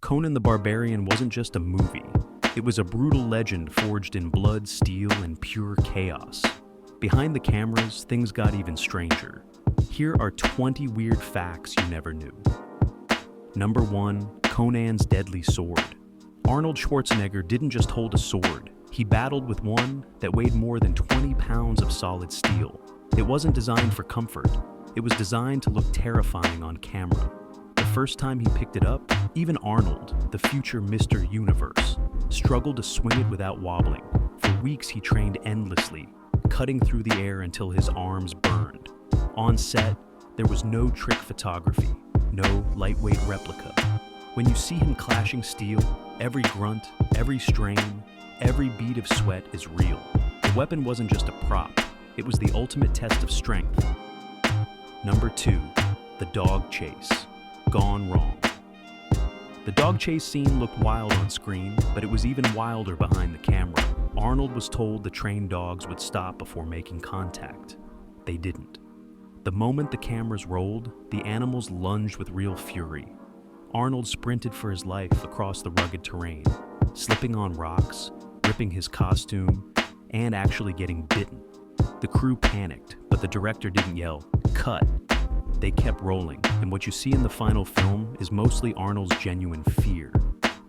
Conan the Barbarian wasn't just a movie. It was a brutal legend forged in blood, steel, and pure chaos. Behind the cameras, things got even stranger. Here are 20 weird facts you never knew. Number 1. Conan's deadly sword. Arnold Schwarzenegger didn't just hold a sword. He battled with one that weighed more than 20 pounds of solid steel. It wasn't designed for comfort. It was designed to look terrifying on camera. The first time he picked it up, even Arnold, the future Mr. Universe, struggled to swing it without wobbling. For weeks he trained endlessly, cutting through the air until his arms burned. On set, there was no trick photography, no lightweight replica. When you see him clashing steel, every grunt, every strain, every bead of sweat is real. The weapon wasn't just a prop, it was the ultimate test of strength. Number 2. The dog chase. Gone wrong. The dog chase scene looked wild on screen, but it was even wilder behind the camera. Arnold was told the trained dogs would stop before making contact. They didn't. The moment the cameras rolled, the animals lunged with real fury. Arnold sprinted for his life across the rugged terrain, slipping on rocks, ripping his costume, and actually getting bitten. The crew panicked, but the director didn't yell, "Cut." They kept rolling, and what you see in the final film is mostly Arnold's genuine fear.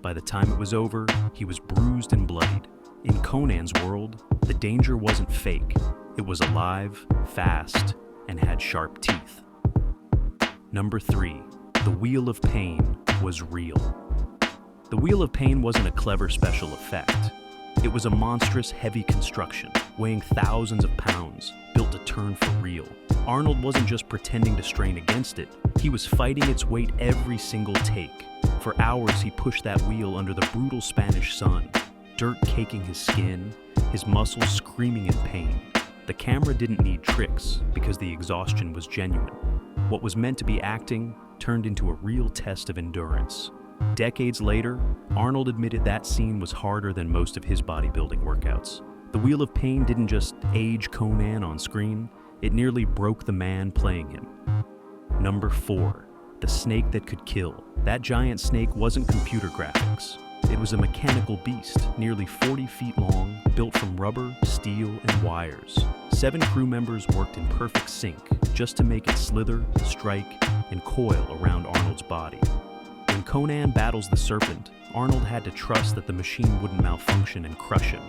By the time it was over, he was bruised and bloodied. In Conan's world, the danger wasn't fake. It was alive, fast, and had sharp teeth. Number 3. The Wheel of Pain was real. The Wheel of Pain wasn't a clever special effect. It was a monstrous, heavy construction, weighing thousands of pounds, built to turn for real. Arnold wasn't just pretending to strain against it, he was fighting its weight every single take. For hours he pushed that wheel under the brutal Spanish sun, dirt caking his skin, his muscles screaming in pain. The camera didn't need tricks, because the exhaustion was genuine. What was meant to be acting turned into a real test of endurance. Decades later, Arnold admitted that scene was harder than most of his bodybuilding workouts. The Wheel of Pain didn't just age Conan on screen, it nearly broke the man playing him. Number 4. The snake that could kill. That giant snake wasn't computer graphics. It was a mechanical beast, nearly 40 feet long, built from rubber, steel, and wires. 7 crew members worked in perfect sync, just to make it slither, strike, and coil around Arnold's body. When Conan battles the serpent, Arnold had to trust that the machine wouldn't malfunction and crush him.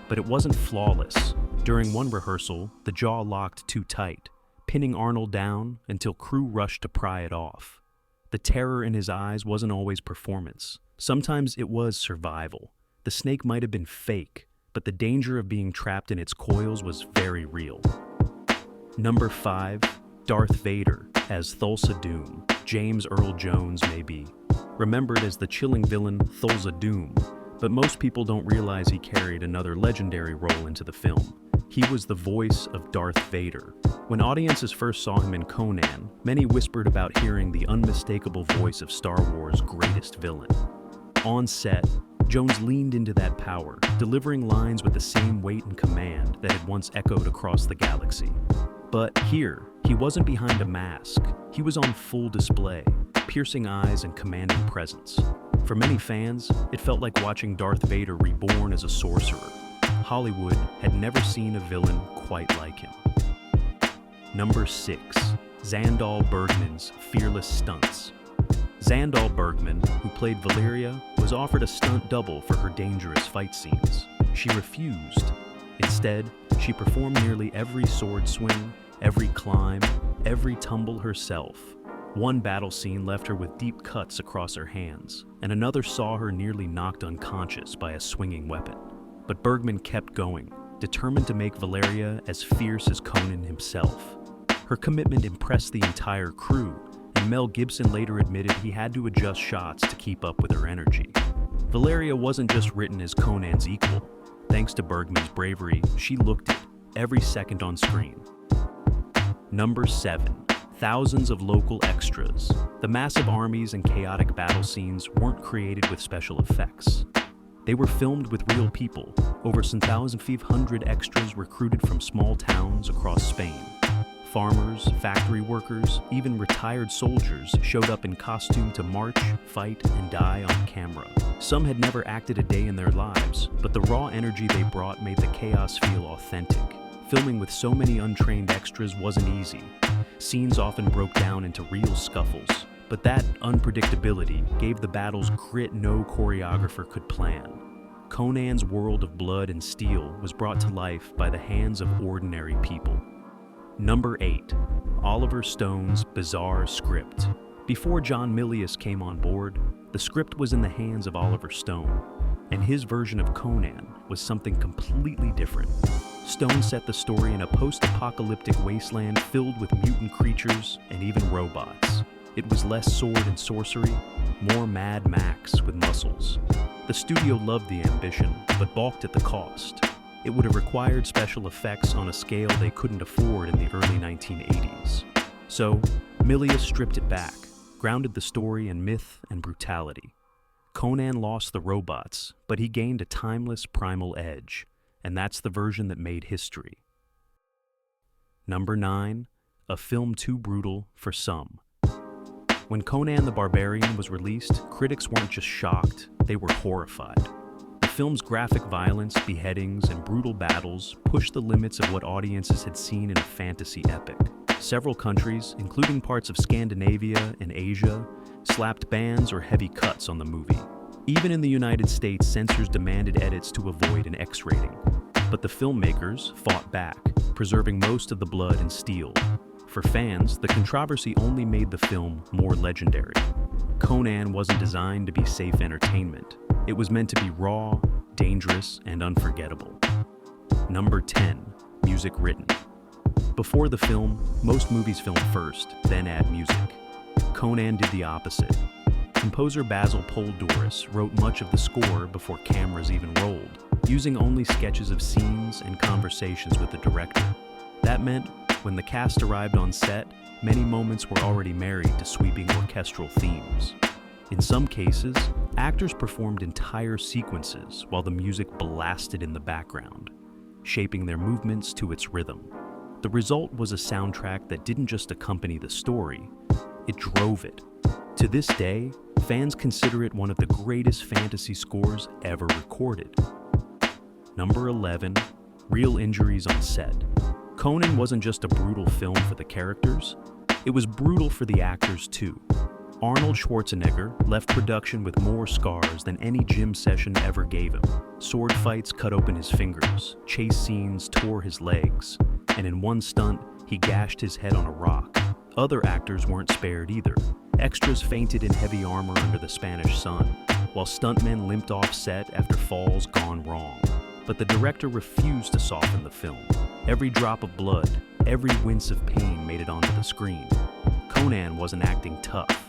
But it wasn't flawless. During one rehearsal, the jaw locked too tight, pinning Arnold down until crew rushed to pry it off. The terror in his eyes wasn't always performance. Sometimes it was survival. The snake might have been fake, but the danger of being trapped in its coils was very real. Number 5. Darth Vader as Thulsa Doom. James Earl Jones may be remembered as the chilling villain Thulsa Doom, but most people don't realize he carried another legendary role into the film. He was the voice of Darth Vader. When audiences first saw him in Conan, many whispered about hearing the unmistakable voice of Star Wars' greatest villain. On set, Jones leaned into that power, delivering lines with the same weight and command that had once echoed across the galaxy. But here, he wasn't behind a mask. He was on full display, piercing eyes and commanding presence. For many fans, it felt like watching Darth Vader reborn as a sorcerer. Hollywood had never seen a villain quite like him. Number 6. Zandal Bergman's fearless stunts. Zandal Bergman, who played Valeria, was offered a stunt double for her dangerous fight scenes. She refused. Instead, she performed nearly every sword swing, every climb, every tumble herself. One battle scene left her with deep cuts across her hands, and another saw her nearly knocked unconscious by a swinging weapon. But Bergman kept going, determined to make Valeria as fierce as Conan himself. Her commitment impressed the entire crew, and Mel Gibson later admitted he had to adjust shots to keep up with her energy. Valeria wasn't just written as Conan's equal. Thanks to Bergman's bravery, she looked it, every second on screen. Number 7. Thousands of local extras. The massive armies and chaotic battle scenes weren't created with special effects. They were filmed with real people. Over 1,500 extras recruited from small towns across Spain. Farmers, factory workers, even retired soldiers showed up in costume to march, fight, and die on camera. Some had never acted a day in their lives, but the raw energy they brought made the chaos feel authentic. Filming with so many untrained extras wasn't easy. Scenes often broke down into real scuffles, but that unpredictability gave the battles grit no choreographer could plan. Conan's world of blood and steel was brought to life by the hands of ordinary people. Number 8. Oliver Stone's bizarre script. Before John Milius came on board, the script was in the hands of Oliver Stone, and his version of Conan was something completely different. Stone set the story in a post-apocalyptic wasteland filled with mutant creatures and even robots. It was less sword and sorcery, more Mad Max with muscles. The studio loved the ambition, but balked at the cost. It would have required special effects on a scale they couldn't afford in the early 1980s. So, Milius stripped it back, grounded the story in myth and brutality. Conan lost the robots, but he gained a timeless primal edge, and that's the version that made history. Number 9. A film too brutal for some. When Conan the Barbarian was released, critics weren't just shocked, they were horrified. The film's graphic violence, beheadings, and brutal battles pushed the limits of what audiences had seen in a fantasy epic. Several countries, including parts of Scandinavia and Asia, slapped bans or heavy cuts on the movie. Even in the United States, censors demanded edits to avoid an X rating. But the filmmakers fought back, preserving most of the blood and steel. For fans, the controversy only made the film more legendary. Conan wasn't designed to be safe entertainment. It was meant to be raw, dangerous, and unforgettable. Number 10. Music written. Before the film, most movies film first, then add music. Conan did the opposite. Composer Basil Poledouris wrote much of the score before cameras even rolled, using only sketches of scenes and conversations with the director. That meant, when the cast arrived on set, many moments were already married to sweeping orchestral themes. In some cases, actors performed entire sequences while the music blasted in the background, shaping their movements to its rhythm. The result was a soundtrack that didn't just accompany the story, it drove it. To this day, fans consider it one of the greatest fantasy scores ever recorded. Number 11. Real injuries on set. Conan wasn't just a brutal film for the characters, it was brutal for the actors too. Arnold Schwarzenegger left production with more scars than any gym session ever gave him. Sword fights cut open his fingers, chase scenes tore his legs, and in one stunt, he gashed his head on a rock. Other actors weren't spared either. Extras fainted in heavy armor under the Spanish sun, while stuntmen limped off set after falls gone wrong. But the director refused to soften the film. Every drop of blood, every wince of pain made it onto the screen. Conan wasn't acting tough.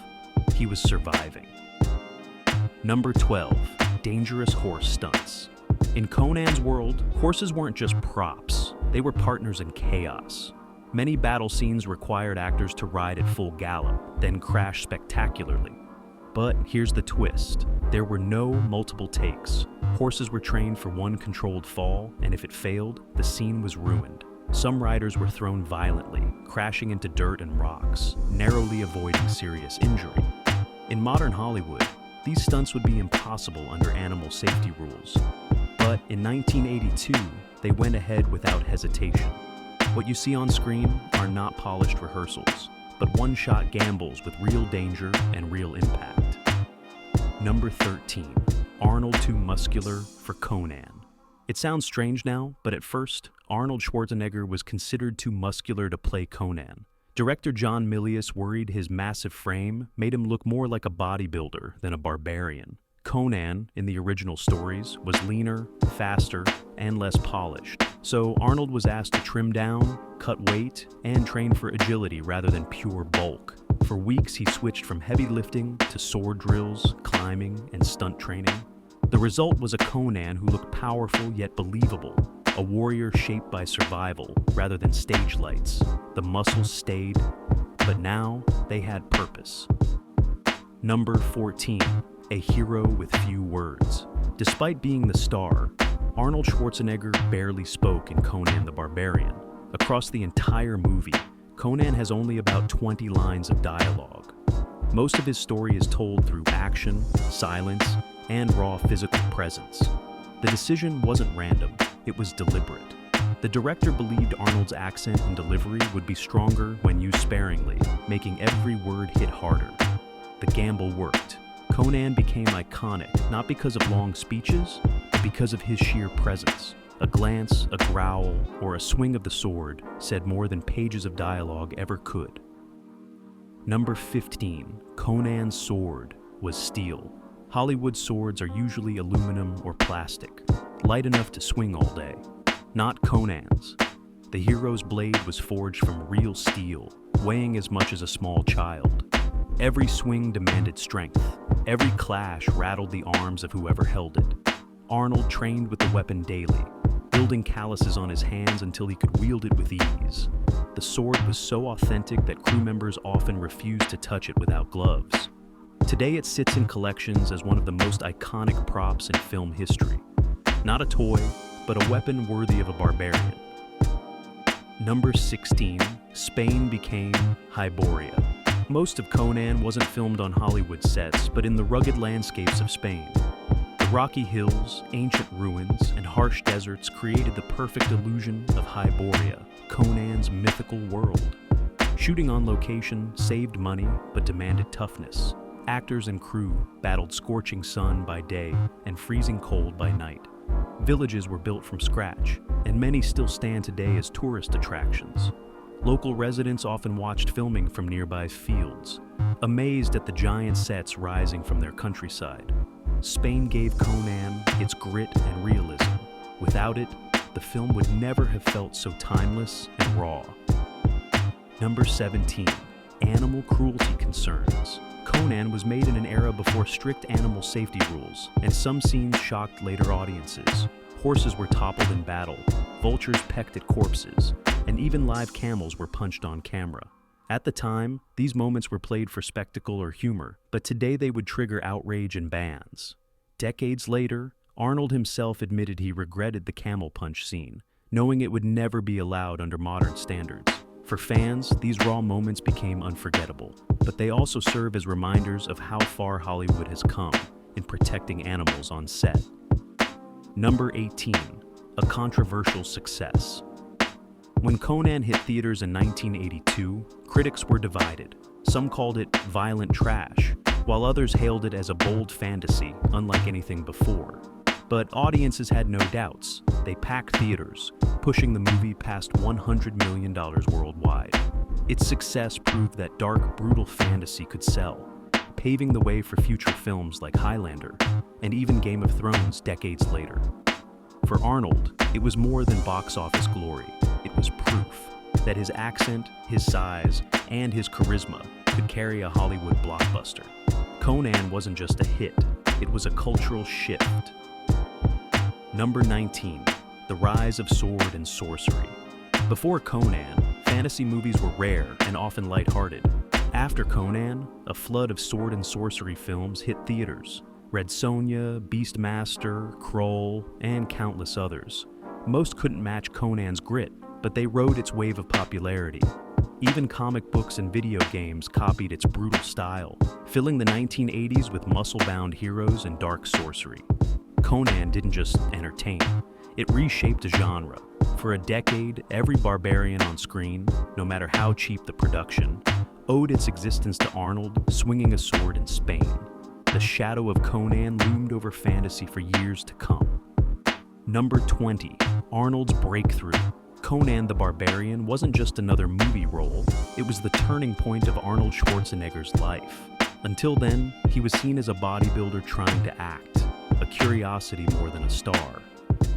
He was surviving. Number 12. Dangerous horse stunts. In Conan's world, horses weren't just props. They were partners in chaos. Many battle scenes required actors to ride at full gallop, then crash spectacularly. But here's the twist. There were no multiple takes. Horses were trained for one controlled fall, and if it failed, the scene was ruined. Some riders were thrown violently, crashing into dirt and rocks, narrowly avoiding serious injury. In modern Hollywood, these stunts would be impossible under animal safety rules. But in 1982, they went ahead without hesitation. What you see on screen are not polished rehearsals, but one-shot gambles with real danger and real impact. Number 13. Arnold too muscular for Conan. It sounds strange now, but at first, Arnold Schwarzenegger was considered too muscular to play Conan. Director John Milius worried his massive frame made him look more like a bodybuilder than a barbarian. Conan, in the original stories, was leaner, faster, and less polished. So Arnold was asked to trim down, cut weight, and train for agility rather than pure bulk. For weeks, he switched from heavy lifting to sword drills, climbing, and stunt training. The result was a Conan who looked powerful yet believable, a warrior shaped by survival rather than stage lights. The muscles stayed, but now they had purpose. Number 14. A hero with few words. Despite being the star, Arnold Schwarzenegger barely spoke in Conan the Barbarian. Across the entire movie, Conan has only about 20 lines of dialogue. Most of his story is told through action, silence, and raw physical presence. The decision wasn't random, it was deliberate. The director believed Arnold's accent and delivery would be stronger when used sparingly, making every word hit harder. The gamble worked. Conan became iconic not because of long speeches, but because of his sheer presence. A glance, a growl, or a swing of the sword said more than pages of dialogue ever could. Number 15, Conan's sword was steel. Hollywood swords are usually aluminum or plastic, light enough to swing all day. Not Conan's. The hero's blade was forged from real steel, weighing as much as a small child. Every swing demanded strength. Every clash rattled the arms of whoever held it. Arnold trained with the weapon daily, building calluses on his hands until he could wield it with ease. The sword was so authentic that crew members often refused to touch it without gloves. Today it sits in collections as one of the most iconic props in film history. Not a toy, but a weapon worthy of a barbarian. Number 16, Spain became Hyboria. Most of Conan wasn't filmed on Hollywood sets, but in the rugged landscapes of Spain. The rocky hills, ancient ruins, and harsh deserts created the perfect illusion of Hyboria, Conan's mythical world. Shooting on location saved money, but demanded toughness. Actors and crew battled scorching sun by day and freezing cold by night. Villages were built from scratch, and many still stand today as tourist attractions. Local residents often watched filming from nearby fields, amazed at the giant sets rising from their countryside. Spain gave Conan its grit and realism. Without it, the film would never have felt so timeless and raw. Number 17, animal cruelty concerns. Conan was made in an era before strict animal safety rules, and some scenes shocked later audiences. Horses were toppled in battle, vultures pecked at corpses, and even live camels were punched on camera. At the time, these moments were played for spectacle or humor, but today they would trigger outrage and bans. Decades later, Arnold himself admitted he regretted the camel punch scene, knowing it would never be allowed under modern standards. For fans, these raw moments became unforgettable, but they also serve as reminders of how far Hollywood has come in protecting animals on set. Number 18, a controversial success. When Conan hit theaters in 1982, critics were divided. Some called it violent trash, while others hailed it as a bold fantasy, unlike anything before. But audiences had no doubts. They packed theaters, pushing the movie past $100 million worldwide. Its success proved that dark, brutal fantasy could sell, paving the way for future films like Highlander, and even Game of Thrones decades later. For Arnold, it was more than box office glory. It was proof that his accent, his size, and his charisma could carry a Hollywood blockbuster. Conan wasn't just a hit, it was a cultural shift. Number 19, the rise of sword and sorcery. Before Conan, fantasy movies were rare and often lighthearted. After Conan, a flood of sword and sorcery films hit theaters. Red Sonja, Beastmaster, Kroll, and countless others. Most couldn't match Conan's grit, but they rode its wave of popularity. Even comic books and video games copied its brutal style, filling the 1980s with muscle-bound heroes and dark sorcery. Conan didn't just entertain, it reshaped a genre. For a decade, every barbarian on screen, no matter how cheap the production, owed its existence to Arnold swinging a sword in Spain. The shadow of Conan loomed over fantasy for years to come. Number 20, Arnold's breakthrough. Conan the Barbarian wasn't just another movie role, it was the turning point of Arnold Schwarzenegger's life. Until then, he was seen as a bodybuilder trying to act, a curiosity more than a star.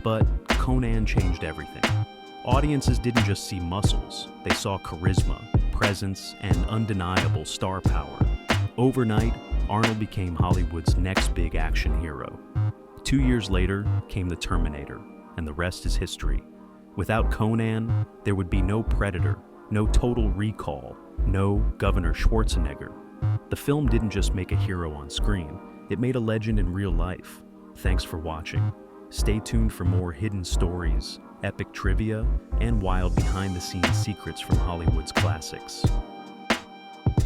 But Conan changed everything. Audiences didn't just see muscles, they saw charisma, presence, and undeniable star power. Overnight, Arnold became Hollywood's next big action hero. 2 years later came The Terminator, and the rest is history. Without Conan, there would be no Predator, no Total Recall, no Governor Schwarzenegger. The film didn't just make a hero on screen, it made a legend in real life. Thanks for watching. Stay tuned for more hidden stories, epic trivia, and wild behind-the-scenes secrets from Hollywood's classics.